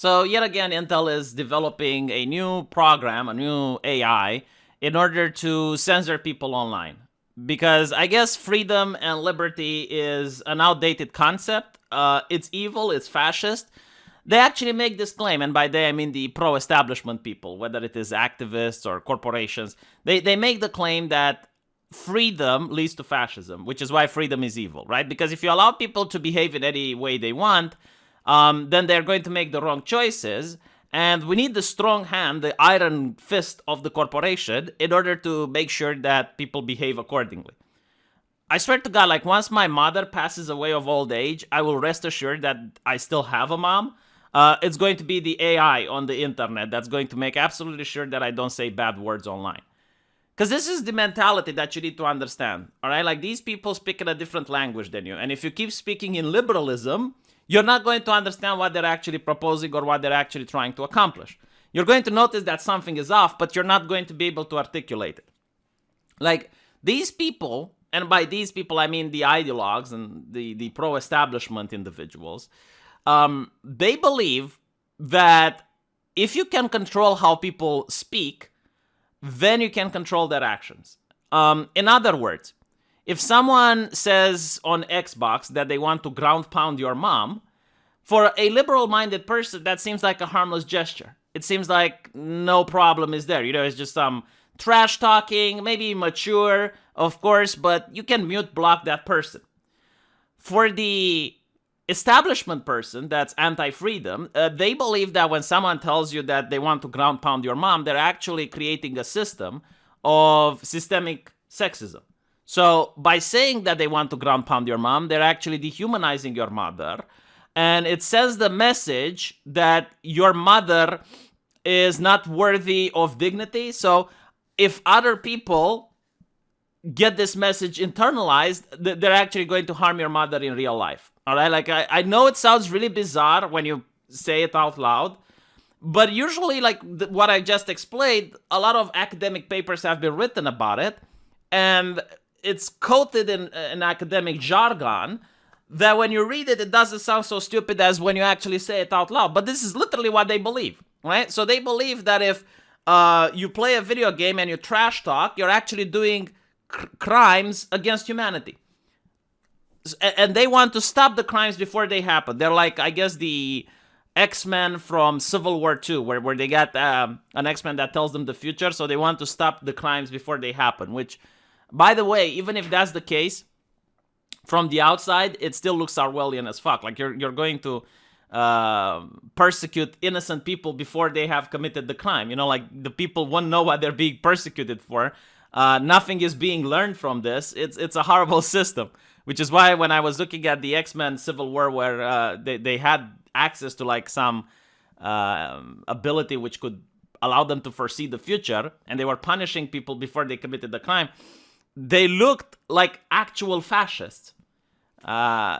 So yet again, Intel is developing a new program, a new AI, in order to censor people online. Because I guess freedom and liberty is an outdated concept. It's evil, it's fascist. They actually make this claim, and by they I mean the pro-establishment people, whether it is activists or corporations. They make the claim that freedom leads to fascism, which is why freedom is evil, right? Because if you allow people to behave in any way they want, then they're going to make the wrong choices. And we need the strong hand, the iron fist of the corporation in order to make sure that people behave accordingly. I swear to God, like once my mother passes away of old age, I will rest assured that I still have a mom. It's going to be the AI on the internet that's going to make absolutely sure that I don't say bad words online. Because this is the mentality that you need to understand, all right? Like these people speak in a different language than you. And if you keep speaking in liberalism, you're not going to understand what they're actually proposing or what they're actually trying to accomplish. You're going to notice that something is off, but you're not going to be able to articulate it. Like these people, and by these people I mean the ideologues and the pro-establishment individuals, they believe that if you can control how people speak, then you can control their actions. In other words, if someone says on Xbox that they want to ground pound your mom, for a liberal-minded person, that seems like a harmless gesture. It seems like no problem is there. You know, it's just some trash talking, maybe mature, of course, but you can mute block that person. For the establishment person that's anti-freedom, they believe that when someone tells you that they want to ground pound your mom, they're actually creating a system of systemic sexism. So by saying that they want to ground pound your mom, they're actually dehumanizing your mother. And it sends the message that your mother is not worthy of dignity. So if other people get this message internalized, they're actually going to harm your mother in real life. All right, like I know it sounds really bizarre when you say it out loud, but usually, like what I just explained, a lot of academic papers have been written about it, and it's coated in an academic jargon that when you read it, it doesn't sound so stupid as when you actually say it out loud. But this is literally what they believe, right? So they believe that if you play a video game and you trash talk, you're actually doing crimes against humanity. And they want to stop the crimes before they happen. They're like, I guess, the X-Men from Civil War II, where they got an X-Men that tells them the future, so they want to stop the crimes before they happen, which, by the way, even if that's the case, from the outside, it still looks Orwellian as fuck. Like, you're going to persecute innocent people before they have committed the crime. You know, like, the people won't know what they're being persecuted for. Nothing is being learned from this. It's a horrible system. Which is why when I was looking at the X-Men Civil War, where they had access to like some ability which could allow them to foresee the future, and they were punishing people before they committed the crime, they looked like actual fascists.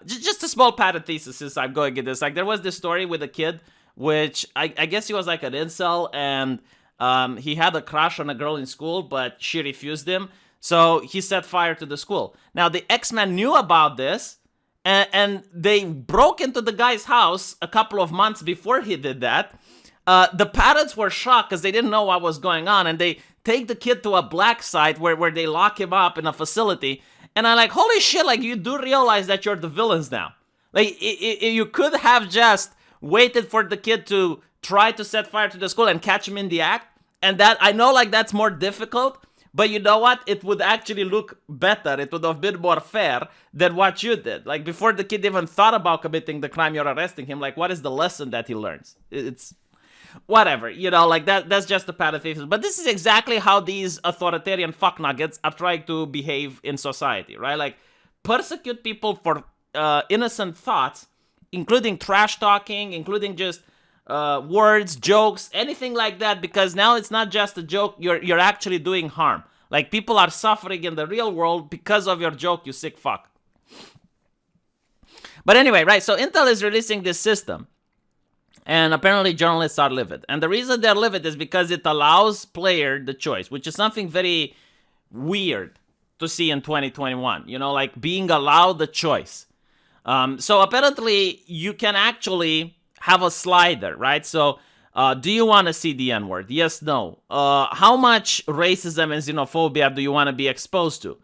Just a small parenthesis since I'm going at this. Like there was this story with a kid, which I guess he was like an incel, and he had a crush on a girl in school, but she refused him. So he set fire to the school. Now, the X-Men knew about this, and they broke into the guy's house a couple of months before he did that. The parents were shocked because they didn't know what was going on, and they take the kid to a black site where they lock him up in a facility. And I'm like, holy shit, like, you do realize that you're the villains now. Like, you could have just waited for the kid to try to set fire to the school and catch him in the act. And that, I know, like, that's more difficult. But you know what? It would actually look better. It would have been more fair than what you did. Like, before the kid even thought about committing the crime, you're arresting him. Like, what is the lesson that he learns? It's whatever. You know, like, that's just a parenthesis. But this is exactly how these authoritarian fucknuggets are trying to behave in society, right? Like, persecute people for innocent thoughts, including trash talking, including just words, jokes, anything like that, because now it's not just a joke, you're actually doing harm. Like, people are suffering in the real world because of your joke, you sick fuck. But anyway, right, so Intel is releasing this system, and apparently journalists are livid. And the reason they're livid is because it allows player the choice, which is something very weird to see in 2021, you know, like being allowed the choice. So apparently you can actually have a slider, right? So, do you want to see the N-word? Yes, no. How much racism and xenophobia do you want to be exposed to?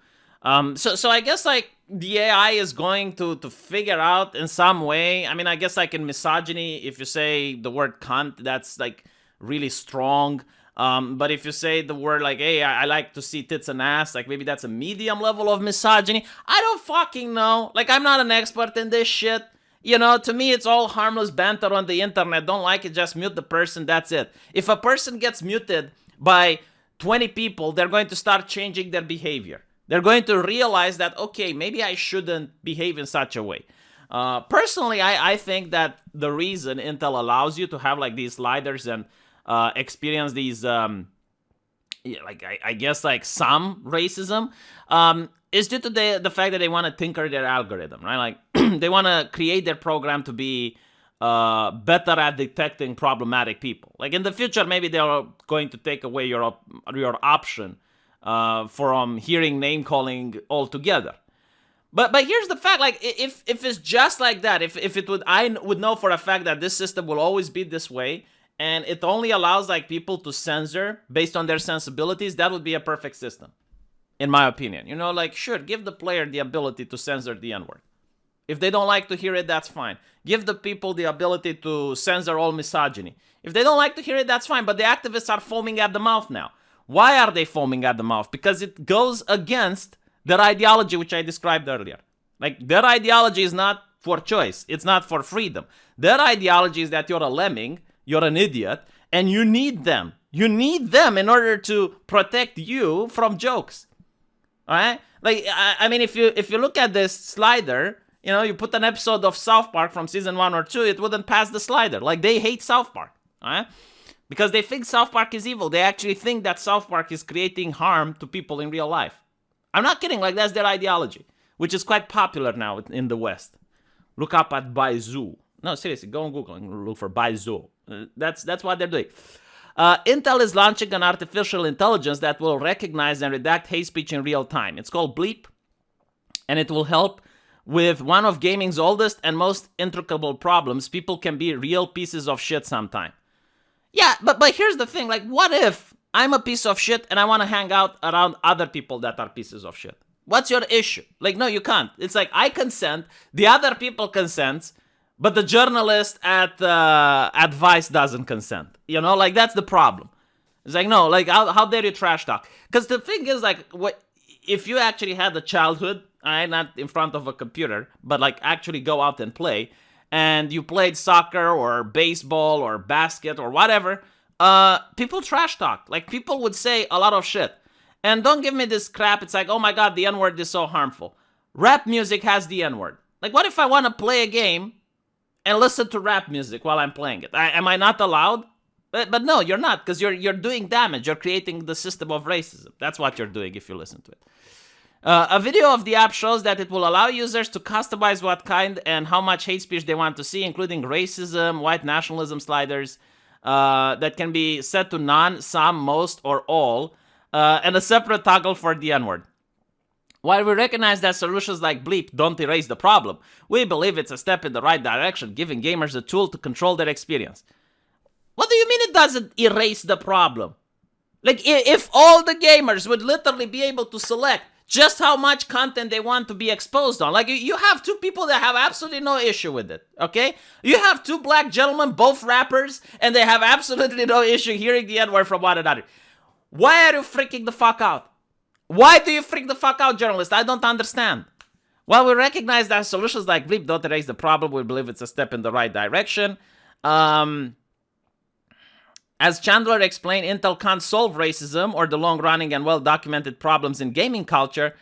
So I guess like the AI is going to figure out in some way. I mean, I guess like in misogyny, if you say the word cunt, that's like really strong. But if you say the word like, hey, I like to see tits and ass, like maybe that's a medium level of misogyny. I don't fucking know. Like, I'm not an expert in this shit. You know, to me, it's all harmless banter on the internet. Don't like it, just mute the person. That's it. If a person gets muted by 20 people, they're going to start changing their behavior. They're going to realize that, okay, maybe I shouldn't behave in such a way. Personally, I think that the reason Intel allows you to have like these sliders and experience these, I guess like some racism, is due to the fact that they want to tinker their algorithm, right? Like they want to create their program to be better at detecting problematic people. Like in the future, maybe they're going to take away your option from hearing name calling altogether. But here's the fact: like if it's just like that, if it would, I would know for a fact that this system will always be this way, and it only allows like people to censor based on their sensibilities, that would be a perfect system, in my opinion. You know, like sure, give the player the ability to censor the N-word. If they don't like to hear it, that's fine. Give the people the ability to censor all misogyny. If they don't like to hear it, that's fine. But the activists are foaming at the mouth now. Why are they foaming at the mouth? Because it goes against their ideology, which I described earlier. Like, their ideology is not for choice. It's not for freedom. Their ideology is that you're a lemming, you're an idiot, and you need them. You need them in order to protect you from jokes. All right? Like, I mean, if you look at this slider, you know, you put an episode of South Park from season 1 or 2, it wouldn't pass the slider. Like, they hate South Park. All right? Because they think South Park is evil. They actually think that South Park is creating harm to people in real life. I'm not kidding. Like, that's their ideology, which is quite popular now in the West. Look up at Baizu. No, seriously, go on Google and look for Baizu. That's what they're doing. Intel is launching an artificial intelligence that will recognize and redact hate speech in real time. It's called Bleep, and it will help with one of gaming's oldest and most intricate problems. People can be real pieces of shit sometime. Yeah, but here's the thing. Like, what if I'm a piece of shit and I want to hang out around other people that are pieces of shit? What's your issue? Like, no, you can't. It's like, I consent, the other people consent, but the journalist at Vice doesn't consent. You know, like, that's the problem. It's like, no, like, how dare you trash talk? Because the thing is, like, what if you actually had a childhood, all right, not in front of a computer, but, like, actually go out and play, and you played soccer or baseball or basket or whatever, people trash talk. Like, people would say a lot of shit. And don't give me this crap. It's like, oh my God, the N-word is so harmful. Rap music has the N-word. Like, what if I want to play a game and listen to rap music while I'm playing it? Am I not allowed? But no, you're not, because you're doing damage. You're creating the system of racism. That's what you're doing if you listen to it. A video of the app shows that it will allow users to customize what kind and how much hate speech they want to see, including racism, white nationalism sliders that can be set to none, some, most, or all, and a separate toggle for the N-word. While we recognize that solutions like Bleep don't erase the problem, we believe it's a step in the right direction, giving gamers a tool to control their experience. What do you mean it doesn't erase the problem? Like, if all the gamers would literally be able to select just how much content they want to be exposed on. Like, you have two people that have absolutely no issue with it, okay? You have two black gentlemen, both rappers, and they have absolutely no issue hearing the N-word from one another. Why are you freaking the fuck out? Why do you freak the fuck out, journalists? I don't understand. While we recognize that solutions like Bleep don't erase the problem, we believe it's a step in the right direction. As Chandler explained, Intel can't solve racism or the long-running and well-documented problems in gaming culture,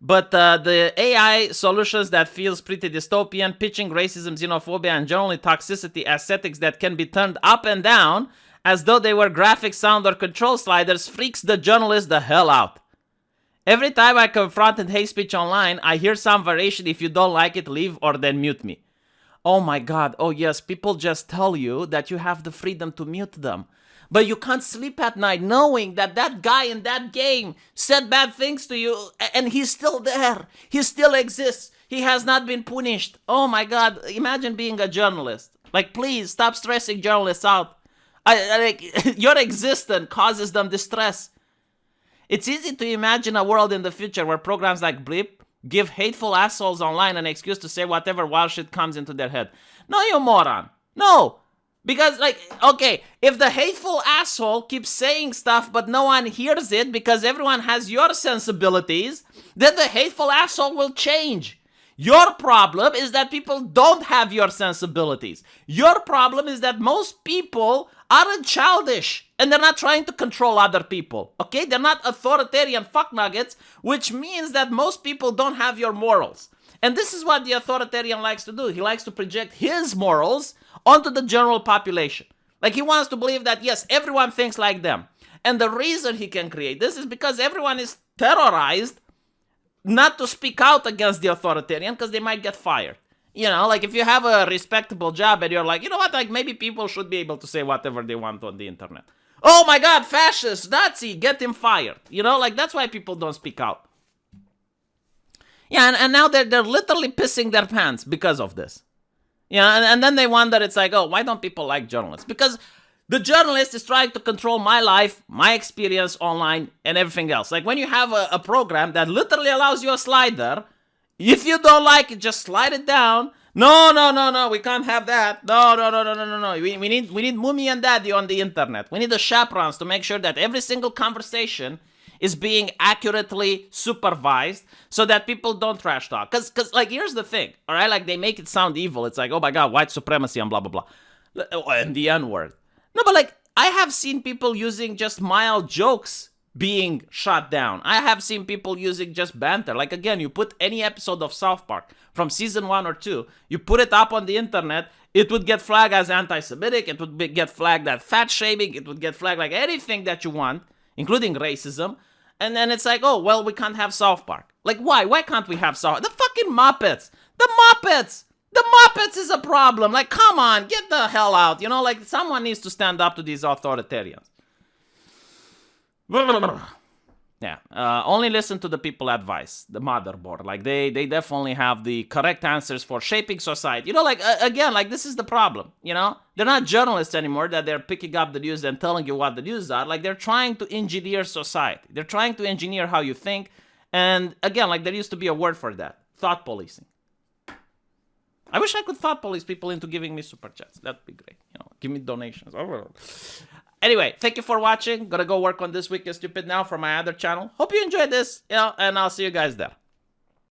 but the AI solutions that feels pretty dystopian, pitching racism, xenophobia, and generally toxicity as settings that can be turned up and down as though they were graphic, sound, or control sliders freaks the journalist the hell out. Every time I confront hate speech online, I hear some variation: if you don't like it, leave or then mute me. Oh my God, oh yes, people just tell you that you have the freedom to mute them. But you can't sleep at night knowing that that guy in that game said bad things to you and he's still there. He still exists. He has not been punished. Oh my God, imagine being a journalist. Like, please stop stressing journalists out. Like, your existence causes them distress. It's easy to imagine a world in the future where programs like Bleep give hateful assholes online an excuse to say whatever wild shit comes into their head. No, you moron. No. Because, like, okay, if the hateful asshole keeps saying stuff but no one hears it because everyone has your sensibilities, then the hateful asshole will change. Your problem is that people don't have your sensibilities. Your problem is that most people aren't childish and they're not trying to control other people. Okay? They're not authoritarian fucknuggets, which means that most people don't have your morals. And this is what the authoritarian likes to do. He likes to project his morals onto the general population. Like, he wants to believe that, yes, everyone thinks like them. And the reason he can create this is because everyone is terrorized not to speak out against the authoritarian because they might get fired. You know, like, if you have a respectable job and you're like, you know what, like, maybe people should be able to say whatever they want on the internet. Oh my God, fascist, Nazi, get him fired. You know, like, that's why people don't speak out. Yeah, and now they're literally pissing their pants because of this. You know, and then they wonder, it's like, oh, why don't people like journalists? Because the journalist is trying to control my life, my experience online, and everything else. Like, when you have a program that literally allows you a slider, if you don't like it, just slide it down. No, we can't have that. No. We need Mummy and Daddy on the internet. We need the chaperones to make sure that every single conversation is being accurately supervised so that people don't trash talk. Because, like, here's the thing, all right? Like, they make it sound evil. It's like, oh my God, white supremacy and blah, blah, blah. And the N-word. No, but, like, I have seen people using just mild jokes being shot down. I have seen people using just banter. Like, again, you put any episode of South Park from season 1 or 2, you put it up on the internet, it would get flagged as anti-Semitic, it would get flagged as fat shaming, it would get flagged like anything that you want, including racism. And then it's like, oh, well, we can't have South Park. Like, why? Why can't we have South Park? The fucking Muppets! The Muppets! The Muppets is a problem. Like, come on, get the hell out. You know, like, someone needs to stand up to these authoritarians. Yeah, only listen to the people advice, the motherboard. Like, they definitely have the correct answers for shaping society. You know, like, again, like, this is the problem, you know? They're not journalists anymore that they're picking up the news and telling you what the news are. Like, they're trying to engineer society. They're trying to engineer how you think. And, again, like, there used to be a word for that. Thought policing. I wish I could thought police people into giving me super chats. That'd be great. You know, give me donations. Anyway, thank you for watching. Gonna go work on This Week is Stupid now for my other channel. Hope you enjoyed this, and I'll see you guys there.